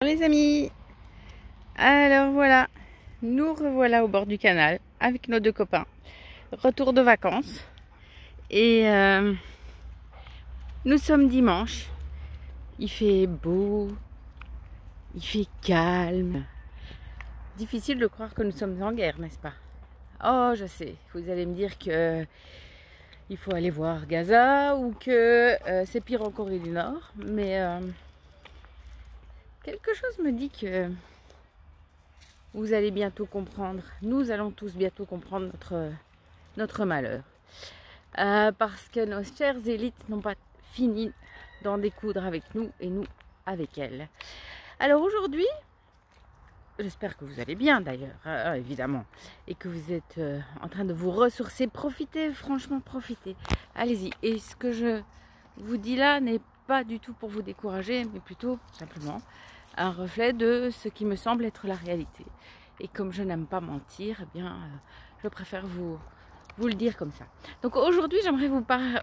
Les amis, alors voilà, nous revoilà au bord du canal avec nos deux copains. Retour de vacances et nous sommes dimanche. Il fait beau, il fait calme. Difficile de croire que nous sommes en guerre, n'est-ce pas? Oh, je sais, vous allez me dire que il faut aller voir Gaza ou que c'est pire en Corée du Nord, mais quelque chose me dit que vous allez bientôt comprendre, nous allons tous bientôt comprendre notre malheur. Parce que nos chères élites n'ont pas fini d'en découdre avec nous et nous avec elles. Alors aujourd'hui, j'espère que vous allez bien d'ailleurs, évidemment, et que vous êtes en train de vous ressourcer. Profitez, franchement profitez. Allez-y. Et ce que je vous dis là n'est pas du tout pour vous décourager, mais plutôt simplement un reflet de ce qui me semble être la réalité. Et comme je n'aime pas mentir, eh bien, je préfère vous le dire comme ça. Donc aujourd'hui, j'aimerais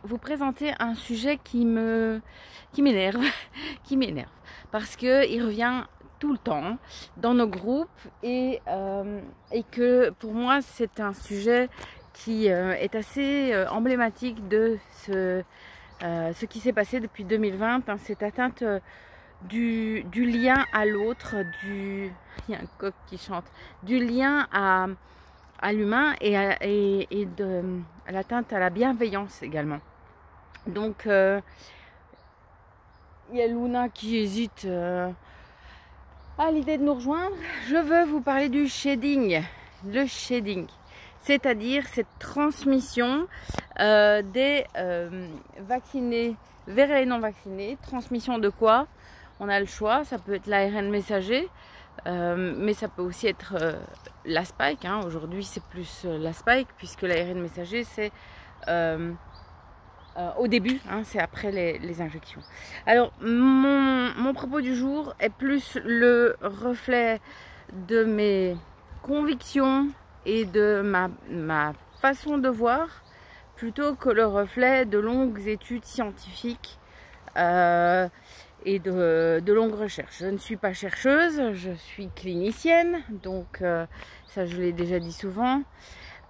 vous présenter un sujet qui m'énerve, qui m'énerve, parce que il revient tout le temps dans nos groupes et que pour moi c'est un sujet qui est assez emblématique de ce qui s'est passé depuis 2020, hein, cette atteinte du lien à l'autre, il y a un coq qui chante, du lien à l'humain et de l'atteinte à la bienveillance également. Donc il y a Luna qui hésite à l'idée de nous rejoindre. Je veux vous parler du shedding, le shedding, c'est-à-dire cette transmission des vaccinés vers les non vaccinés. Transmission de quoi? On a le choix, ça peut être l'ARN messager, mais ça peut aussi être la spike, hein. Aujourd'hui c'est plus la spike, puisque l'ARN messager c'est au début, hein, c'est après les injections. Alors mon propos du jour est plus le reflet de mes convictions et de ma façon de voir, plutôt que le reflet de longues études scientifiques et de longues recherches. Je ne suis pas chercheuse, je suis clinicienne, donc ça je l'ai déjà dit souvent.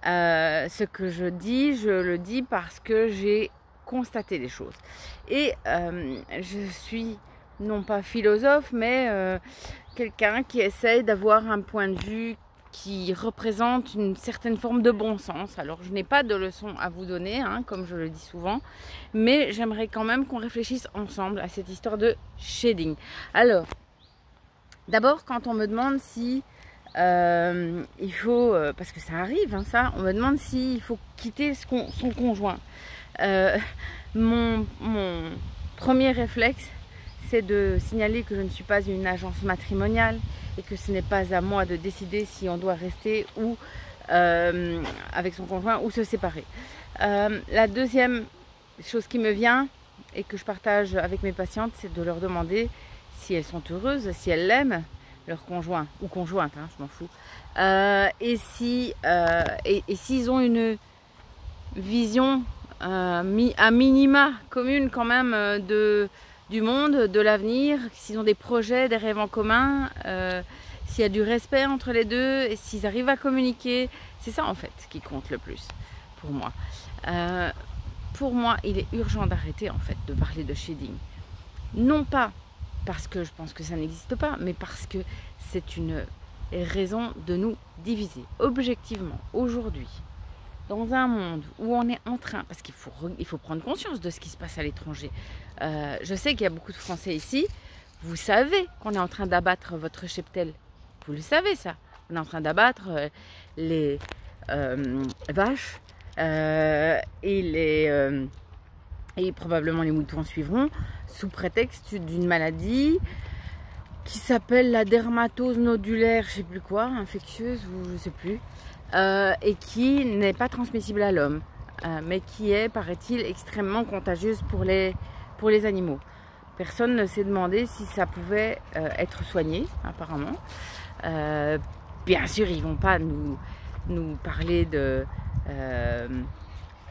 Ce que je le dis parce que j'ai constaté des choses. Et je suis non pas philosophe, mais quelqu'un qui essaye d'avoir un point de vue qui représente une certaine forme de bon sens. Alors je n'ai pas de leçon à vous donner, hein, comme je le dis souvent, mais j'aimerais quand même qu'on réfléchisse ensemble à cette histoire de shedding. Alors, d'abord quand on me demande si il faut, parce que ça arrive, hein, ça, on me demande s'il faut quitter son conjoint. Mon premier réflexe, c'est de signaler que je ne suis pas une agence matrimoniale et que ce n'est pas à moi de décider si on doit rester ou avec son conjoint ou se séparer. La deuxième chose qui me vient et que je partage avec mes patientes, c'est de leur demander si elles sont heureuses, si elles l'aiment, leur conjoint ou conjointe, hein, je m'en fous, et s'ils ont une vision à minima commune quand même du monde, de l'avenir, s'ils ont des projets, des rêves en commun, s'il y a du respect entre les deux, et s'ils arrivent à communiquer. C'est ça en fait qui compte le plus pour moi. Pour moi, il est urgent d'arrêter en fait de parler de shedding. Non pas parce que je pense que ça n'existe pas, mais parce que c'est une raison de nous diviser. Objectivement, aujourd'hui, dans un monde où on est en train, parce qu'il faut prendre conscience de ce qui se passe à l'étranger. Je sais qu'il y a beaucoup de Français ici. Vous savez qu'on est en train d'abattre votre cheptel. Vous le savez ça. On est en train d'abattre les vaches et probablement les moutons suivront, sous prétexte d'une maladie qui s'appelle la dermatose nodulaire, je sais plus quoi, infectieuse ou je sais plus, et qui n'est pas transmissible à l'homme, mais qui est, paraît-il, extrêmement contagieuse pour les animaux. Personne ne s'est demandé si ça pouvait être soigné, apparemment. Bien sûr, ils vont pas nous parler de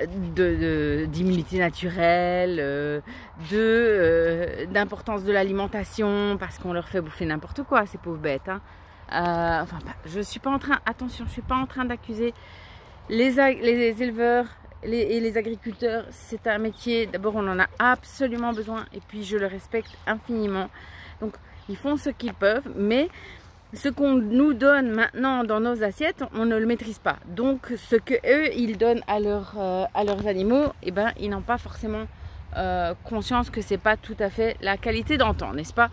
d'immunité naturelle, d'importance de l'alimentation, parce qu'on leur fait bouffer n'importe quoi, ces pauvres bêtes. Hein. Enfin, je suis pas en train, attention, je suis pas en train d'accuser les éleveurs et les agriculteurs. C'est un métier, d'abord on en a absolument besoin, et puis je le respecte infiniment. Donc ils font ce qu'ils peuvent, mais ce qu'on nous donne maintenant dans nos assiettes, on ne le maîtrise pas. Donc ce que eux ils donnent à leurs animaux, eh ben, ils n'ont pas forcément conscience que c'est pas tout à fait la qualité d'antan, n'est-ce pas?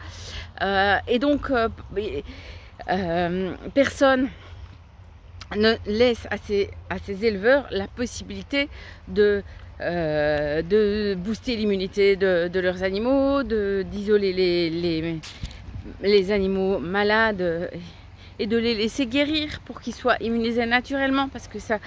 Et donc personne ne laisse à ces éleveurs la possibilité de booster l'immunité de leurs animaux, d'isoler les animaux malades et de les laisser guérir pour qu'ils soient immunisés naturellement, parce que ça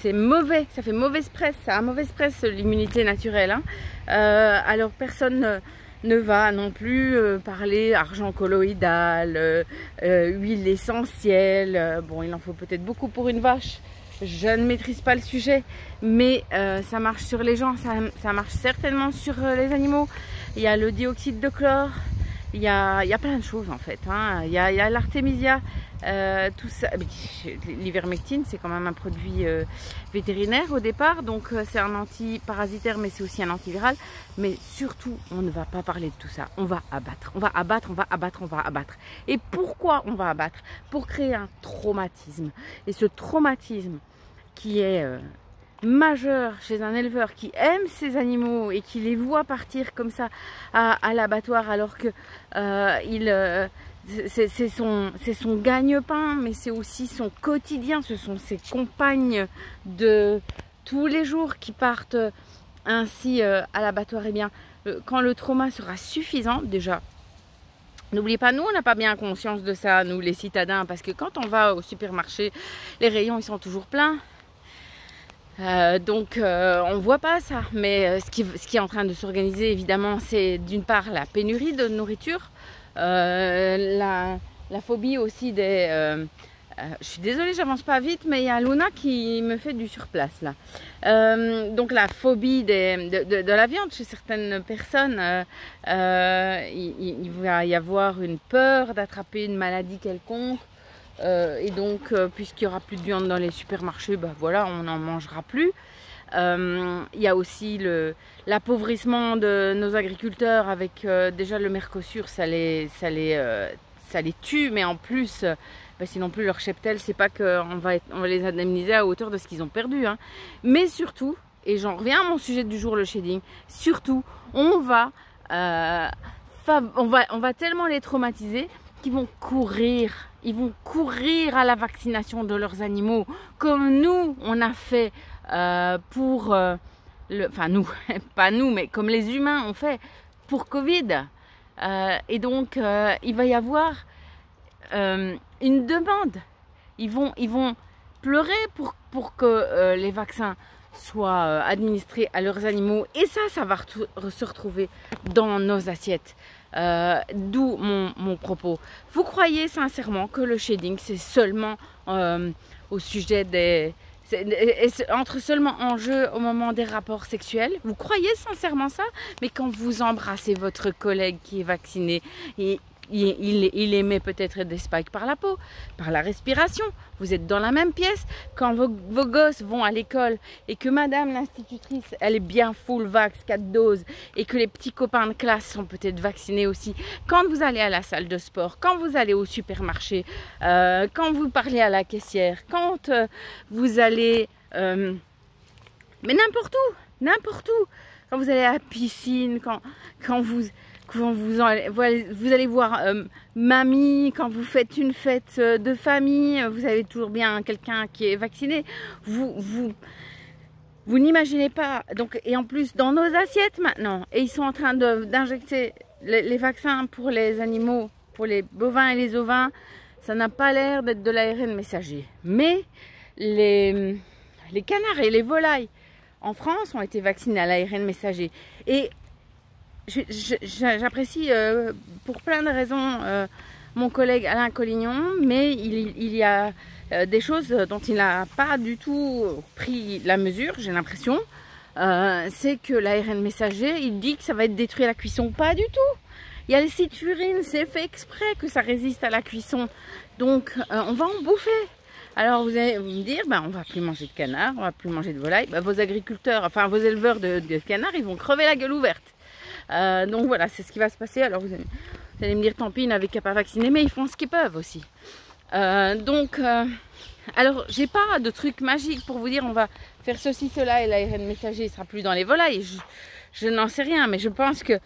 c'est mauvais, ça fait mauvaise presse, ça a mauvaise presse l'immunité naturelle. Hein. Alors personne ne va non plus parler argent colloïdal, huile essentielle. Bon, il en faut peut-être beaucoup pour une vache. Je ne maîtrise pas le sujet, mais ça marche sur les gens, ça marche certainement sur les animaux. Il y a le dioxyde de chlore, il y a plein de choses en fait. Hein. Il y a l'artémisia, tout ça. L'ivermectine, c'est quand même un produit vétérinaire au départ, donc c'est un antiparasitaire, mais c'est aussi un antiviral. Mais surtout, on ne va pas parler de tout ça. On va abattre, on va abattre, on va abattre, on va abattre. Et pourquoi on va abattre? Pour créer un traumatisme. Et ce traumatisme qui est majeur chez un éleveur qui aime ses animaux et qui les voit partir comme ça à l'abattoir, alors que c'est son gagne-pain, mais c'est aussi son quotidien. Ce sont ses compagnes de tous les jours qui partent ainsi à l'abattoir. Et bien, quand le trauma sera suffisant, déjà, n'oubliez pas, nous on n'a pas bien conscience de ça, nous les citadins, parce que quand on va au supermarché, les rayons ils sont toujours pleins. Donc on ne voit pas ça, mais ce qui est en train de s'organiser évidemment, c'est d'une part la pénurie de nourriture, la phobie aussi des... je suis désolée, j'avance pas vite, mais il y a Luna qui me fait du surplace là. Donc la phobie de la viande chez certaines personnes, il va y avoir une peur d'attraper une maladie quelconque. Et donc, puisqu'il n'y aura plus de viande dans les supermarchés, bah voilà, on n'en mangera plus. Il y a aussi l'appauvrissement de nos agriculteurs avec déjà le Mercosur, ça les tue, mais en plus, bah, c'est non plus leur cheptel, c'est pas qu'on va les indemniser à hauteur de ce qu'ils ont perdu. Hein. Mais surtout, et j'en reviens à mon sujet du jour, le shedding, surtout, on va tellement les traumatiser qu'ils vont courir. Ils vont courir à la vaccination de leurs animaux, comme nous, on a fait enfin nous, pas nous, mais comme les humains ont fait pour Covid. Et donc, il va y avoir une demande. Ils vont pleurer pour que les vaccins soient administrés à leurs animaux. Et ça va se retrouver dans nos assiettes. D'où mon propos. Vous croyez sincèrement que le shedding c'est seulement au sujet entre seulement en jeu au moment des rapports sexuels? Vous croyez sincèrement ça? Mais quand vous embrassez votre collègue qui est vacciné, il émet peut-être des spikes par la peau, par la respiration. Vous êtes dans la même pièce. Quand vos gosses vont à l'école et que madame l'institutrice, elle est bien full vax, 4 doses, et que les petits copains de classe sont peut-être vaccinés aussi. Quand vous allez à la salle de sport, quand vous allez au supermarché, quand vous parlez à la caissière, quand vous allez... mais n'importe où. Quand vous allez à la piscine, quand vous allez voir mamie, quand vous faites une fête de famille, vous avez toujours bien quelqu'un qui est vacciné. Vous n'imaginez pas. Donc, et en plus, dans nos assiettes maintenant, et ils sont en train d'injecter les vaccins pour les animaux, pour les bovins et les ovins, ça n'a pas l'air d'être de l'ARN messager. Mais les canards et les volailles en France ont été vaccinés à l'ARN messager. Et j'apprécie pour plein de raisons mon collègue Alain Collignon, mais il y a des choses dont il n'a pas du tout pris la mesure, j'ai l'impression. c'est que l'ARN messager, il dit que ça va être détruit à la cuisson. Pas du tout. Il y a les citrulline, c'est fait exprès que ça résiste à la cuisson. Donc, on va en bouffer. Alors, vous allez me dire, ben, on va plus manger de canard, on va plus manger de volaille. Ben, vos agriculteurs, enfin, vos éleveurs de canards, ils vont crever la gueule ouverte. Donc, voilà, c'est ce qui va se passer. Alors, vous allez me dire, tant pis, ils n'avaient qu'à pas vacciner, mais ils font ce qu'ils peuvent aussi. Alors, j'ai pas de truc magique pour vous dire, on va faire ceci, cela, et l'ARN messager ne sera plus dans les volailles. Je n'en sais rien, mais je pense que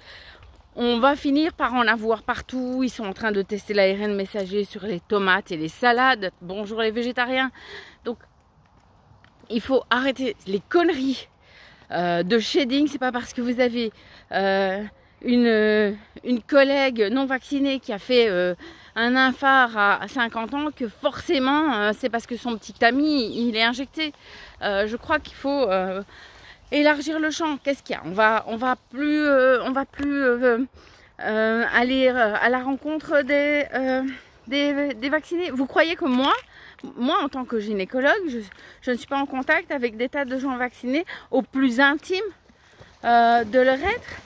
on va finir par en avoir partout. Ils sont en train de tester l'ARN messager sur les tomates et les salades. Bonjour les végétariens. Donc, il faut arrêter les conneries de shedding. C'est pas parce que vous avez une collègue non vaccinée qui a fait un infart à 50 ans que forcément c'est parce que son petit ami il est injecté. Je crois qu'il faut élargir le champ. Qu'est-ce qu'il y a? On va plus aller à la rencontre des vaccinés. Vous croyez que moi en tant que gynécologue, je ne suis pas en contact avec des tas de gens vaccinés au plus intime de leur être?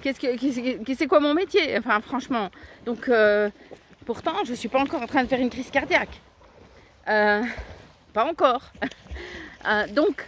C'est quoi mon métier? Enfin, franchement. Donc, pourtant, je ne suis pas encore en train de faire une crise cardiaque. Pas encore. Donc,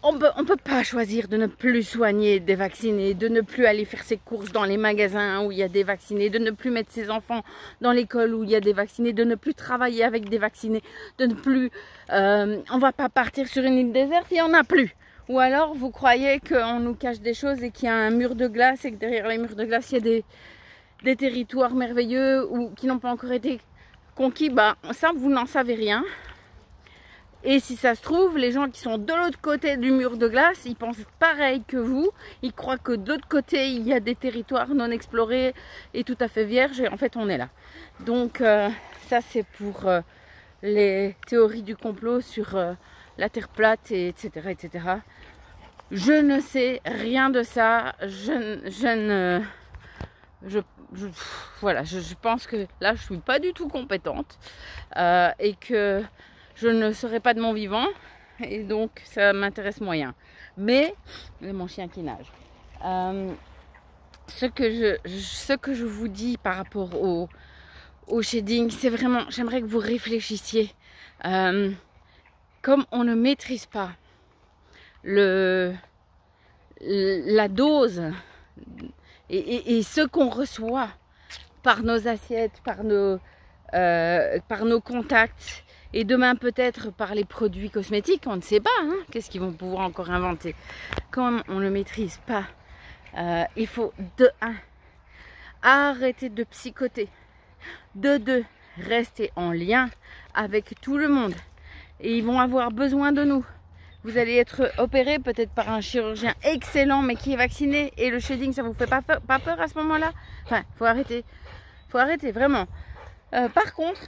on peut pas choisir de ne plus soigner des vaccinés, de ne plus aller faire ses courses dans les magasins où il y a des vaccinés, de ne plus mettre ses enfants dans l'école où il y a des vaccinés, de ne plus travailler avec des vaccinés, de ne plus... on va pas partir sur une île déserte, il n'y en a plus. Ou alors vous croyez qu'on nous cache des choses et qu'il y a un mur de glace et que derrière les murs de glace il y a des territoires merveilleux ou qui n'ont pas encore été conquis. Bah ça vous n'en savez rien. Et si ça se trouve, les gens qui sont de l'autre côté du mur de glace, ils pensent pareil que vous. Ils croient que de l'autre côté, il y a des territoires non explorés et tout à fait vierges. Et en fait, on est là. Donc, ça, c'est pour les théories du complot sur la Terre plate, et etc., etc. Je ne sais rien de ça. Voilà, je pense que là, je suis pas du tout compétente. Et que... je ne serai pas de mon vivant et donc ça m'intéresse moyen. Mais mon chien qui nage. Ce que je vous dis par rapport au shedding, c'est vraiment, j'aimerais que vous réfléchissiez. Comme on ne maîtrise pas la dose et ce qu'on reçoit par nos assiettes, par nos contacts, et demain peut-être par les produits cosmétiques, on ne sait pas, hein, qu'est-ce qu'ils vont pouvoir encore inventer. Comme on ne maîtrise pas, il faut de 1, arrêter de psychoter, de 2, rester en lien avec tout le monde. Et ils vont avoir besoin de nous. Vous allez être opéré peut-être par un chirurgien excellent mais qui est vacciné et le shedding ça vous fait pas peur à ce moment-là. Enfin, faut arrêter vraiment. Par contre,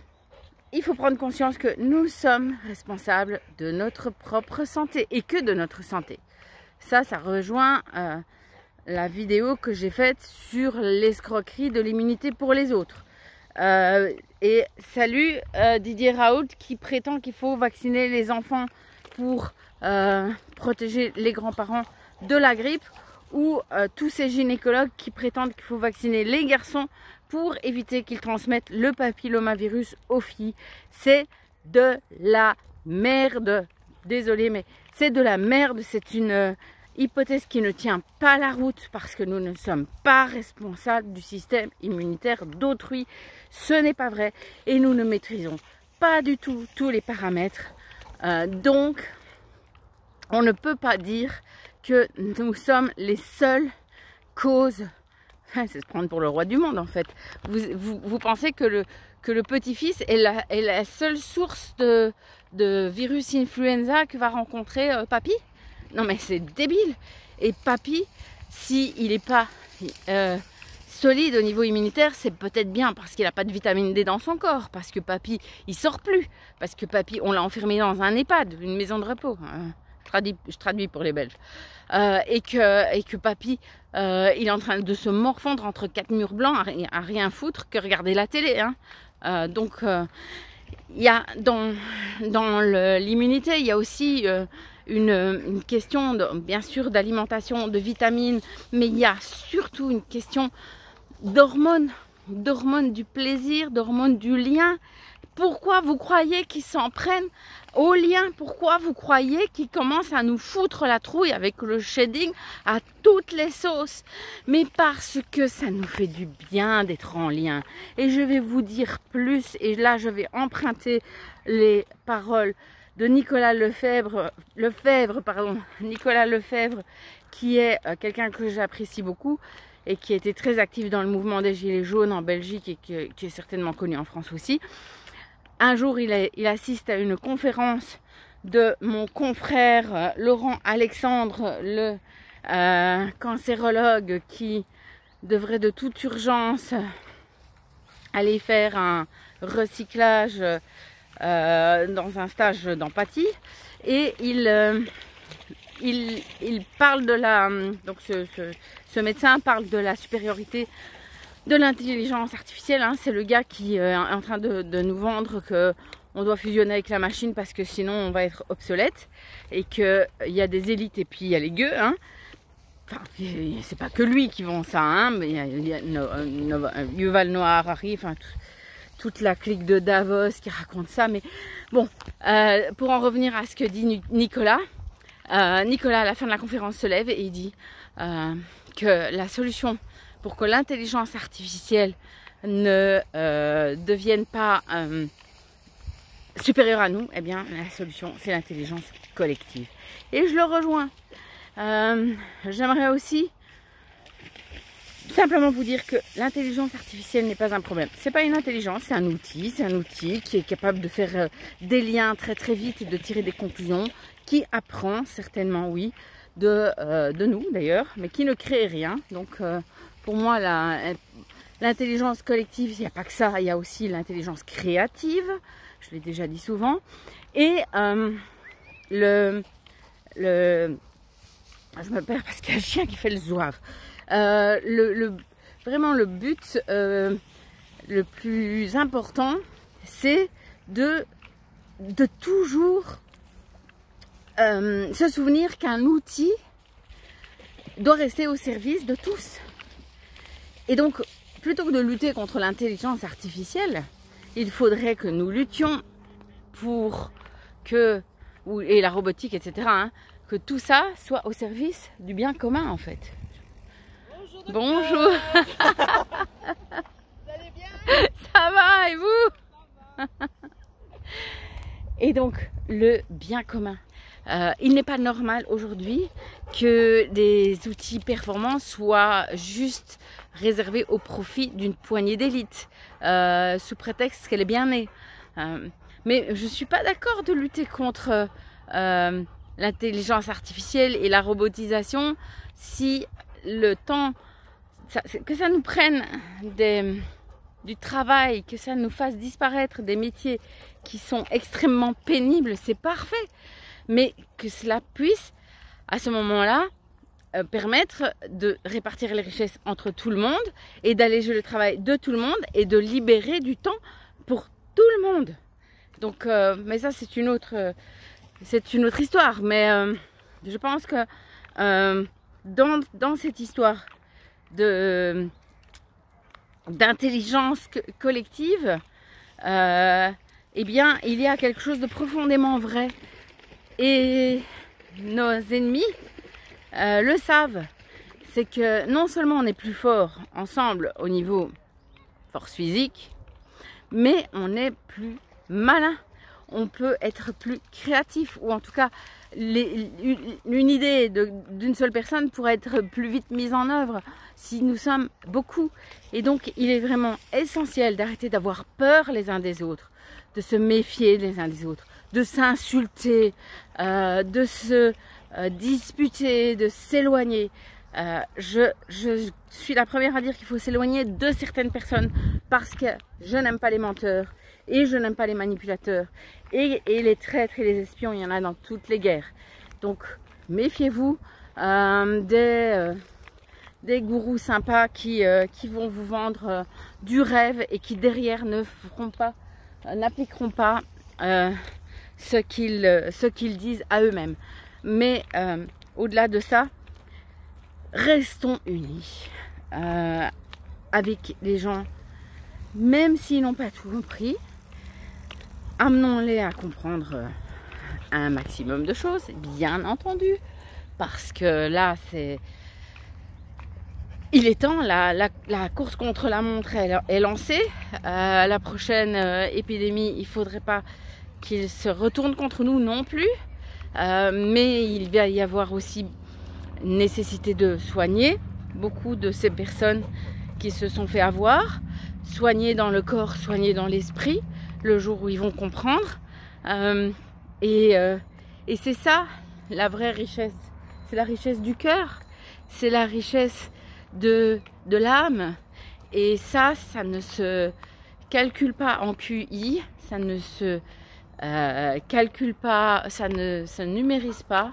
il faut prendre conscience que nous sommes responsables de notre propre santé et que de notre santé. Ça rejoint la vidéo que j'ai faite sur l'escroquerie de l'immunité pour les autres. Et salut Didier Raoult qui prétend qu'il faut vacciner les enfants pour protéger les grands-parents de la grippe, ou tous ces gynécologues qui prétendent qu'il faut vacciner les garçons pour éviter qu'ils transmettent le papillomavirus aux filles. C'est de la merde. Désolée, mais c'est de la merde. C'est une hypothèse qui ne tient pas la route parce que nous ne sommes pas responsables du système immunitaire d'autrui. Ce n'est pas vrai et nous ne maîtrisons pas du tout tous les paramètres. Donc, on ne peut pas dire que nous sommes les seules causes. C'est se prendre pour le roi du monde en fait. Vous pensez que le petit-fils est la seule source de virus influenza que va rencontrer papy? Non mais c'est débile. Et papy, s'il n'est pas solide au niveau immunitaire, c'est peut-être bien parce qu'il n'a pas de vitamine D dans son corps, parce que papy, il sort plus, parce que papy, on l'a enfermé dans un EHPAD, une maison de repos. Je traduis pour les Belges. Et que papy, il est en train de se morfondre entre 4 murs blancs à rien foutre que regarder la télé. Hein. Donc, il y a dans l'immunité, il y a aussi une question bien sûr d'alimentation, de vitamines, mais il y a surtout une question d'hormones, du plaisir, d'hormones du lien. Pourquoi vous croyez qu'ils s'en prennent au lien? Pourquoi vous croyez qu'ils commencent à nous foutre la trouille avec le shading à toutes les sauces? Mais parce que ça nous fait du bien d'être en lien. Et je vais vous dire plus, et là je vais emprunter les paroles de Nicolas Lefebvre, Nicolas Lefebvre, qui est quelqu'un que j'apprécie beaucoup et qui a été très actif dans le mouvement des Gilets jaunes en Belgique et qui est certainement connu en France aussi. Un jour, il assiste à une conférence de mon confrère Laurent Alexandre, le cancérologue, qui devrait de toute urgence aller faire un recyclage dans un stage d'empathie. Et il parle de la... Donc ce médecin parle de la supériorité de l'intelligence artificielle, hein. C'est le gars qui est en train de nous vendre que on doit fusionner avec la machine parce que sinon on va être obsolète et qu'il y a des élites et puis il y a les gueux, hein. Enfin, c'est pas que lui qui vend ça, hein, mais il y a Yuval Noah Harari, enfin toute la clique de Davos qui raconte ça. Mais bon, pour en revenir à ce que dit Nicolas, Nicolas à la fin de la conférence se lève et il dit que la solution pour que l'intelligence artificielle ne devienne pas supérieure à nous, eh bien la solution c'est l'intelligence collective. Et je le rejoins. J'aimerais aussi simplement vous dire que l'intelligence artificielle n'est pas un problème. C'est pas une intelligence, c'est un outil qui est capable de faire des liens très très vite et de tirer des conclusions, qui apprend certainement, oui, de nous d'ailleurs, mais qui ne crée rien. Donc pour moi, l'intelligence collective, il n'y a pas que ça, il y a aussi l'intelligence créative, je l'ai déjà dit souvent. Et je me perds parce qu'il y a un chien qui fait le zouave. Vraiment le but le plus important, c'est de toujours se souvenir qu'un outil doit rester au service de tous. Et donc, plutôt que de lutter contre l'intelligence artificielle, il faudrait que nous luttions pour que, et la robotique, etc., hein, que tout ça soit au service du bien commun, en fait. Bonjour. Bonjour. Vous allez bien? Ça va, et vous? Ça va. Et donc, le bien commun. Il n'est pas normal aujourd'hui que des outils performants soient juste réservés au profit d'une poignée d'élites, sous prétexte qu'elle est bien née. Mais je ne suis pas d'accord de lutter contre l'intelligence artificielle et la robotisation si le temps, que ça nous prenne du travail, que ça nous fasse disparaître des métiers qui sont extrêmement pénibles, c'est parfait. Mais que cela puisse, à ce moment-là, permettre de répartir les richesses entre tout le monde et d'alléger le travail de tout le monde et de libérer du temps pour tout le monde. Donc, mais ça, c'est une autre histoire. Mais je pense que dans cette histoire d'intelligence collective, eh bien, il y a quelque chose de profondément vrai. Et nos ennemis le savent. C'est que non seulement on est plus fort ensemble au niveau force physique, mais on est plus malin. On peut être plus créatif, ou en tout cas une idée d'une seule personne pourrait être plus vite mise en œuvre si nous sommes beaucoup. Et donc il est vraiment essentiel d'arrêter d'avoir peur les uns des autres, de se méfier les uns des autres, de s'insulter, de se disputer, de s'éloigner. Je suis la première à dire qu'il faut s'éloigner de certaines personnes parce que je n'aime pas les menteurs et je n'aime pas les manipulateurs. Et les traîtres et les espions, il y en a dans toutes les guerres. Donc méfiez-vous des gourous sympas qui vont vous vendre du rêve et qui derrière n'appliqueront pas ce qu'ils disent à eux-mêmes. Mais au-delà de ça, restons unis avec les gens, même s'ils n'ont pas tout compris. Amenons-les à comprendre un maximum de choses, bien entendu, parce que là, il est temps, la course contre la montre est lancée. La prochaine épidémie, il ne faudrait pas qu'il se retourne contre nous non plus. Mais il va y avoir aussi nécessité de soigner beaucoup de ces personnes qui se sont fait avoir. Soigner dans le corps, soigner dans l'esprit, le jour où ils vont comprendre. Et c'est ça, la vraie richesse. C'est la richesse du cœur. C'est la richesse de l'âme, et ça ne se calcule pas en QI, ça ne se calcule pas, ça ne se numérise pas,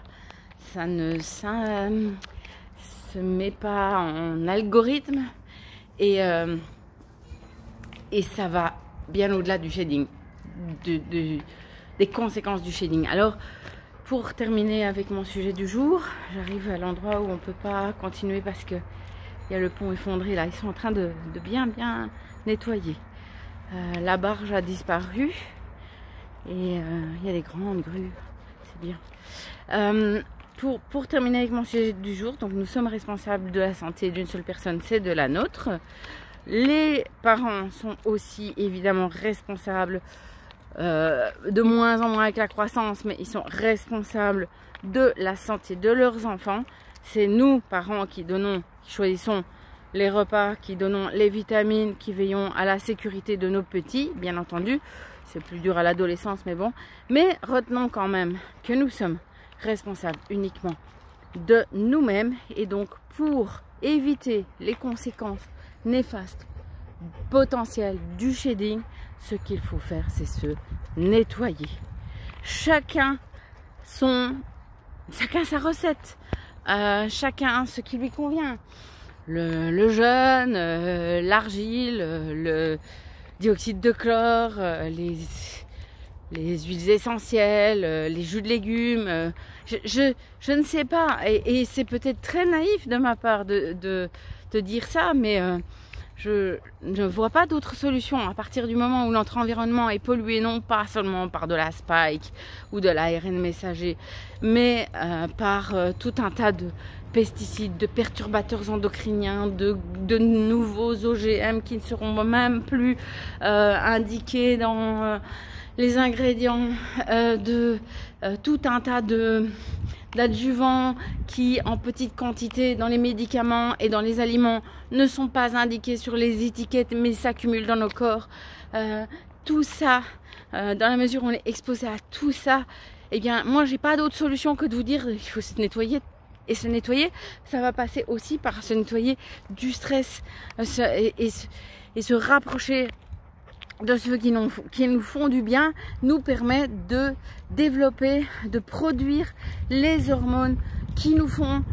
ça ne se met pas en algorithme, et ça va bien au-delà du shading, des conséquences du shading. Alors, pour terminer avec mon sujet du jour, j'arrive à l'endroit où on ne peut pas continuer parce que il y a le pont effondré là, ils sont en train de bien nettoyer. La barge a disparu et il y a des grandes grues, c'est bien. Pour terminer avec mon sujet du jour, donc nous sommes responsables de la santé d'une seule personne, c'est de la nôtre. Les parents sont aussi évidemment responsables, de moins en moins avec la croissance, mais ils sont responsables de la santé de leurs enfants. C'est nous, parents, qui choisissons les repas, qui donnons les vitamines, qui veillons à la sécurité de nos petits, bien entendu. C'est plus dur à l'adolescence, mais bon. Mais retenons quand même que nous sommes responsables uniquement de nous-mêmes. Et donc, pour éviter les conséquences néfastes potentielles du shading, ce qu'il faut faire, c'est se nettoyer. Chacun sa recette. Chacun ce qui lui convient. Le jeûne, l'argile, le dioxyde de chlore, les huiles essentielles, les jus de légumes. Je ne sais pas, et c'est peut-être très naïf de ma part de dire ça, mais je ne vois pas d'autre solution à partir du moment où notre environnement est pollué, non pas seulement par de la spike ou de l'ARN messager, mais par tout un tas de pesticides, de perturbateurs endocriniens, de nouveaux OGM qui ne seront même plus indiqués dans les ingrédients, de tout un tas d'adjuvants qui, en petite quantité dans les médicaments et dans les aliments, ne sont pas indiqués sur les étiquettes mais s'accumulent dans nos corps. Tout ça, dans la mesure où on est exposé à tout ça, eh bien, moi, j'ai pas d'autre solution que de vous dire qu'il faut se nettoyer. Et se nettoyer, ça va passer aussi par se nettoyer du stress et se rapprocher de ceux qui nous font du bien, nous permet de développer, de produire les hormones qui nous font,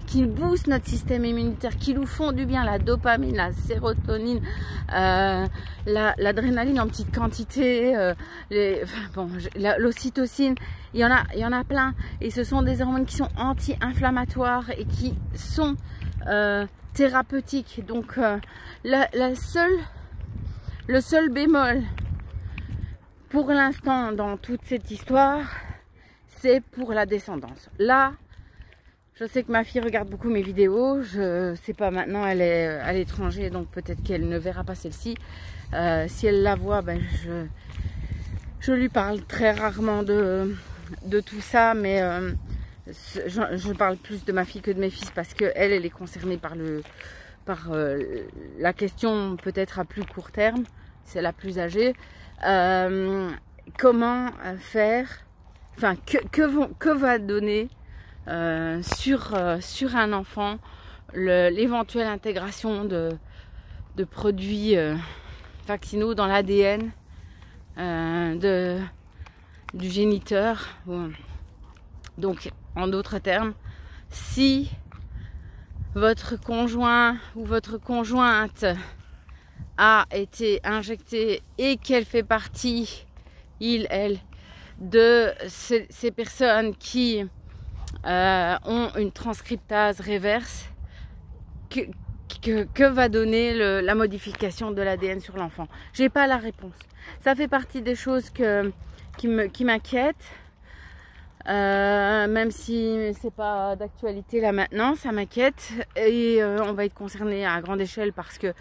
qui boostent notre système immunitaire, qui nous font du bien, la dopamine, la sérotonine, l'adrénaline en petite quantité, l'ocytocine, il y en a plein, et ce sont des hormones qui sont anti-inflammatoires et qui sont thérapeutiques. Donc le seul bémol pour l'instant dans toute cette histoire, c'est pour la descendance. Là, je sais que ma fille regarde beaucoup mes vidéos. Je sais pas, maintenant elle est à l'étranger, donc peut-être qu'elle ne verra pas celle-ci. Si elle la voit, ben je lui parle très rarement de tout ça, mais je parle plus de ma fille que de mes fils parce qu'elle est concernée par la question peut-être à plus court terme. C'est la plus âgée. Comment faire, enfin que va donner sur un enfant l'éventuelle intégration de produits vaccinaux dans l'ADN du géniteur. Donc en d'autres termes, si votre conjoint ou votre conjointe a été injecté et qu'elle fait partie, elle, de ces personnes qui ont une transcriptase réverse, que va donner la modification de l'ADN sur l'enfant? J'ai pas la réponse. Ça fait partie des choses qui m'inquiètent. Même si c'est pas d'actualité là maintenant, ça m'inquiète et on va être concerné à grande échelle parce que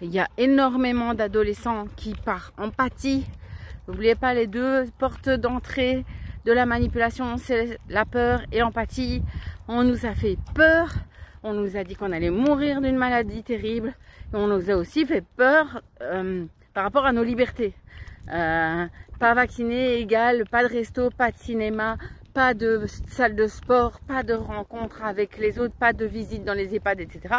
il y a énormément d'adolescents qui par empathie, n'oubliez pas les deux portes d'entrée de la manipulation, c'est la peur et l'empathie. On nous a fait peur, on nous a dit qu'on allait mourir d'une maladie terrible et on nous a aussi fait peur par rapport à nos libertés. Pas vacciné égale pas de resto, pas de cinéma, pas de salle de sport, pas de rencontre avec les autres, pas de visite dans les EHPAD, etc.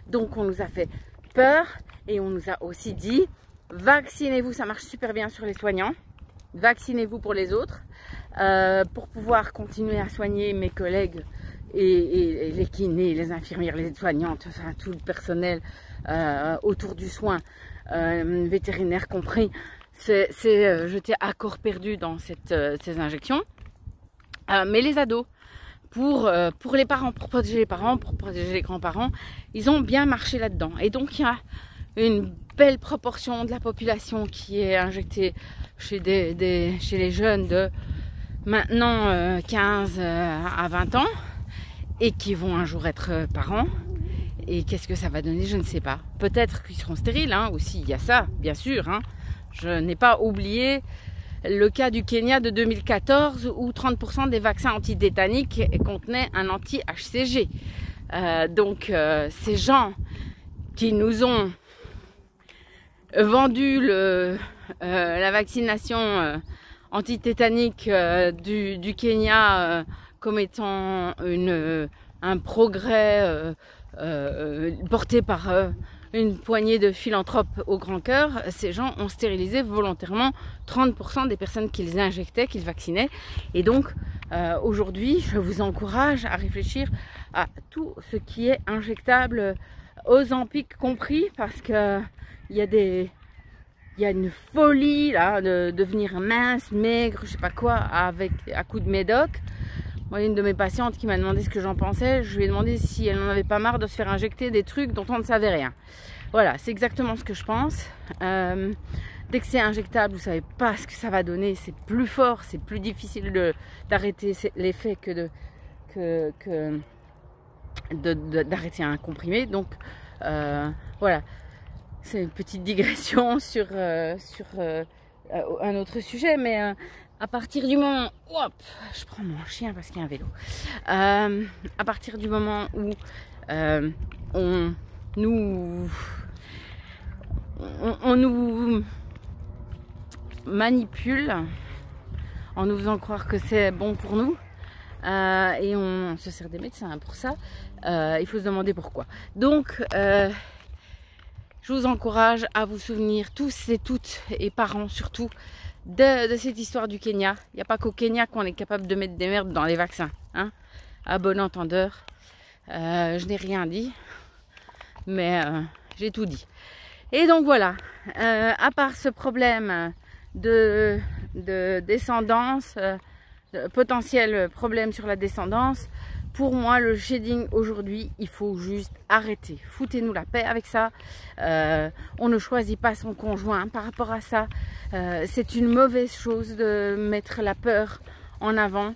Donc on nous a fait peur et on nous a aussi dit vaccinez-vous, ça marche super bien sur les soignants, vaccinez-vous pour les autres, pour pouvoir continuer à soigner mes collègues et les kinés, les infirmières, les soignantes, enfin tout le personnel autour du soin, vétérinaire compris. J'étais à corps perdu dans ces injections. Mais les ados, pour les parents, pour protéger les parents, pour protéger les grands-parents, ils ont bien marché là-dedans. Et donc il y a une belle proportion de la population qui est injectée chez les jeunes de maintenant 15 à 20 ans et qui vont un jour être parents. Et qu'est-ce que ça va donner? Je ne sais pas. Peut-être qu'ils seront stériles, hein, aussi, il y a ça, bien sûr. Hein. Je n'ai pas oublié le cas du Kenya de 2014 où 30% des vaccins antitétaniques contenaient un anti-HCG. Donc ces gens qui nous ont vendu la vaccination antitétanique du Kenya comme étant un progrès porté par une poignée de philanthropes au grand cœur, ces gens ont stérilisé volontairement 30% des personnes qu'ils injectaient, qu'ils vaccinaient. Et donc, aujourd'hui, je vous encourage à réfléchir à tout ce qui est injectable, Ozempic compris, parce que il y a une folie là de devenir mince, maigre, je sais pas quoi, à coup de médoc. Moi, une de mes patientes qui m'a demandé ce que j'en pensais, je lui ai demandé si elle n'en avait pas marre de se faire injecter des trucs dont on ne savait rien. Voilà, c'est exactement ce que je pense. Dès que c'est injectable, vous ne savez pas ce que ça va donner, c'est plus fort, c'est plus difficile d'arrêter l'effet que d'arrêter un comprimé. Donc, voilà, c'est une petite digression sur un autre sujet, mais... à partir du moment, hop, je prends mon chien parce qu'il y a un vélo. À partir du moment où on nous manipule en nous faisant croire que c'est bon pour nous et on se sert des médecins pour ça, il faut se demander pourquoi. Donc, je vous encourage à vous souvenir tous et toutes, et parents surtout, de cette histoire du Kenya. Il n'y a pas qu'au Kenya qu'on est capable de mettre des merdes dans les vaccins, hein, à bon entendeur. Je n'ai rien dit, mais j'ai tout dit. Et donc voilà, à part ce problème de descendance, potentiel problème sur la descendance, pour moi le shading aujourd'hui, il faut juste arrêter. Foutez-nous la paix avec ça. On ne choisit pas son conjoint par rapport à ça. C'est une mauvaise chose de mettre la peur en avant.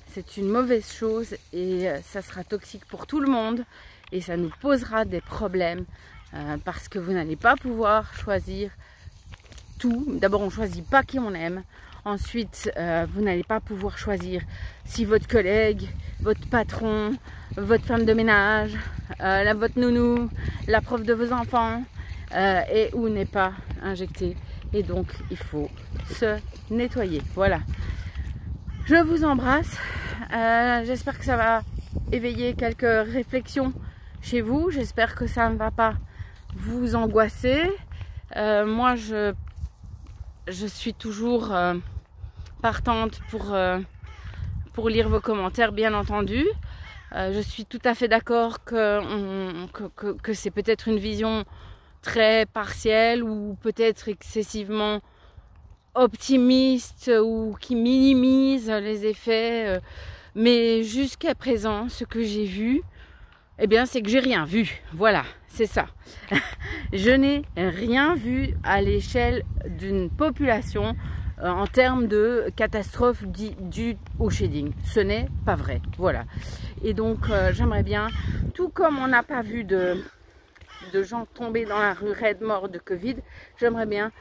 C'est une mauvaise chose et ça sera toxique pour tout le monde et ça nous posera des problèmes parce que vous n'allez pas pouvoir choisir tout. D'abord, on ne choisit pas qui on aime. Ensuite, vous n'allez pas pouvoir choisir si votre collègue, votre patron, votre femme de ménage, votre nounou, la prof de vos enfants est ou n'est pas injecté. Et donc, il faut se nettoyer. Voilà. Je vous embrasse. J'espère que ça va éveiller quelques réflexions chez vous. J'espère que ça ne va pas vous angoisser. Moi, je suis toujours partante pour lire vos commentaires, bien entendu. Je suis tout à fait d'accord que c'est peut-être une vision très partielle ou peut-être excessivement optimiste ou qui minimise les effets. Mais jusqu'à présent, ce que j'ai vu, eh bien, c'est que j'ai rien vu. Voilà, c'est ça. Je n'ai rien vu à l'échelle d'une population en termes de catastrophe due au shedding. Ce n'est pas vrai. Voilà. Et donc, j'aimerais bien, tout comme on n'a pas vu de gens tomber dans la rue raide morts de Covid, j'aimerais bien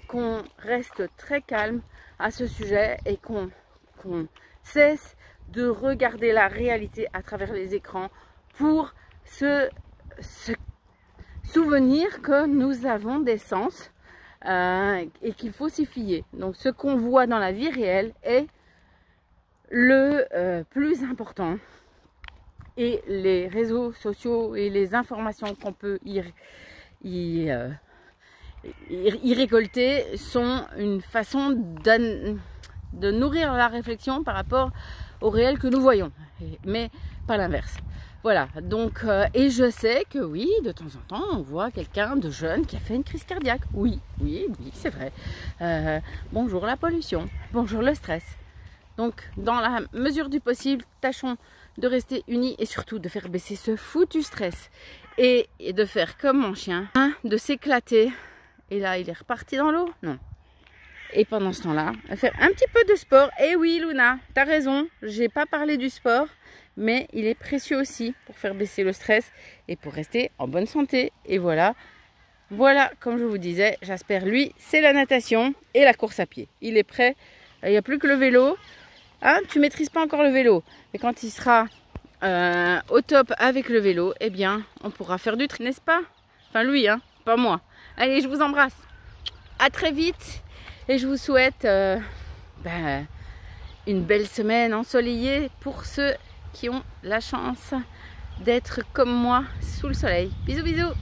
qu'on reste très calme à ce sujet et qu'on cesse de regarder la réalité à travers les écrans pour se souvenir que nous avons des sens et qu'il faut s'y fier. Donc ce qu'on voit dans la vie réelle est le plus important, et les réseaux sociaux et les informations qu'on peut y récolter sont une façon de nourrir la réflexion par rapport au réel que nous voyons, mais pas l'inverse. Voilà, donc, et je sais que oui, de temps en temps, on voit quelqu'un de jeune qui a fait une crise cardiaque. Oui, c'est vrai. Bonjour la pollution, bonjour le stress. Donc, dans la mesure du possible, tâchons de rester unis et surtout de faire baisser ce foutu stress. Et de faire comme mon chien, hein, de s'éclater. Et là, il est reparti dans l'eau? Non. Et pendant ce temps-là, faire un petit peu de sport. Et oui, Luna, t'as raison, j'ai pas parlé du sport, mais il est précieux aussi pour faire baisser le stress et pour rester en bonne santé. Et voilà, comme je vous disais, Jasper, lui, c'est la natation et la course à pied. Il est prêt, il n'y a plus que le vélo. Hein, tu maîtrises pas encore le vélo, mais quand il sera au top avec le vélo, eh bien, on pourra faire du tri, n'est-ce pas? Enfin, lui, hein, pas moi. Allez, je vous embrasse. À très vite. Et je vous souhaite une belle semaine ensoleillée pour ceux qui ont la chance d'être comme moi sous le soleil. Bisous, bisous.